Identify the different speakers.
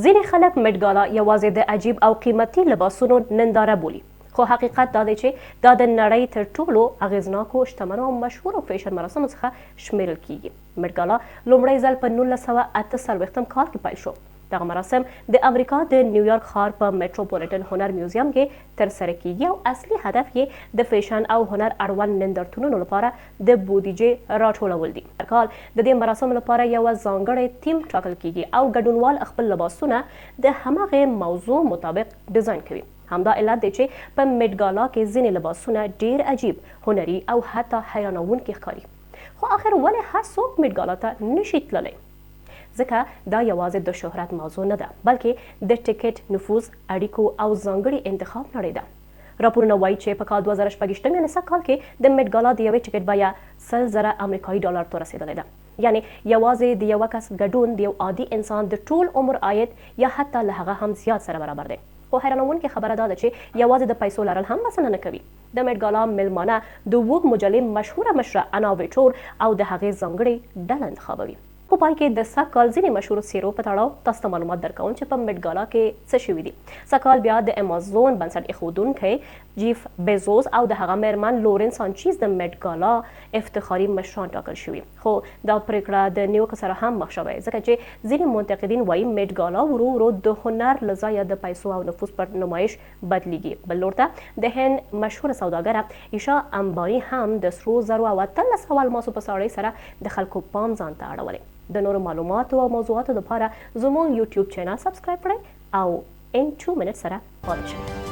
Speaker 1: ځینې خلک مډ ګالا یوازې د عجیب او قیمتي لباسونو ننداره بولي، خو حقیقت دا دی چې دا د نړۍ تر ټولو اغیزناکو شتمنو او مشهورو فیشن مراسمو څخه شمیرل کیږي. مډ ګالا لومړی ځل په 1948 کال کې پیل شو. دغه مراسم د امریکا د نیویارک ښار په میټروپولیټن هنر میوزیم کې ترسره کیږي او اصلي هدف یې د فیشن او هنر اړوند نندارتونونو لپاره د بودیجې راټولول دي. هر کال د دې مراسمو لپاره یوه ځانګړې تیم ټاکل کیږي او ګډونوال خپل لباسونه د هماغې موضوع مطابق ډیزاین کوي. همدا علت دی چې په مډ ګالا کې ځینې لباسونه ډیر عجیب، هنري او حتی حیرانوونکي ښکاري. خو آخر ولې هر څوک مډ ګالا ته نشي تللی؟ ځکه دا یوازې د شهرت موضوع نه ده، بلکې د ټیکټ، نفوذ، اړیکو او ځانګړي انتخاب نړۍ ده. راپورونه وایي چې په کال 2026 یعنې سږ کال کې د مډ ګالا د یوې ټیکټ بیه 100,000 امریکایي ډالر ته رسېدلې ده. یعنې یوازې د یوه کس ګډون د یو عادي انسان د ټول عمر عاید یا حتی له هغه هم زیات سره برابر دی. خو حیرانوونکې خبره دا ده چې یوازې د پیسو لرل هم بسنه نه کوي. د مډ ګالا میلمانه د ووګ مجلې مشهوره مشره اناویټور او د هغې ځانګړې ډله انتخابوي. په پای کې د سږ کال ځینې مشهورو څیرو په تړاو تاسو ته معلومات درکوم چې په مډ ګالا کې څه شوي دي. سږ کال بیا د امازون بنسټ ایښودونکی جیف بیزوس او د هغه میرمن لورن سانچیز د مډ ګالا افتخاري مشران ټاکل شوي. خو دا پریکړه د نیوکو سره هم مخ شوی، ځکه چې ځینې منتقدین وایي مډ ګالا ورو ورو د هنر له ځایه د پیسو او نفوذ پر نمایش بدلیږي. بل لور ته د هند مشهوره سوداګره ایشا امبانی هم د سرو زرو او 1300 الماسو په ساړۍ سره د خلکو پام ځان ته اړولی. د نورو معلوماتو او موضوعاتو لپاره زموږ یوټیوب چینل سبسکرایب کړئ او ان 2 منټ سره پاتې شئ.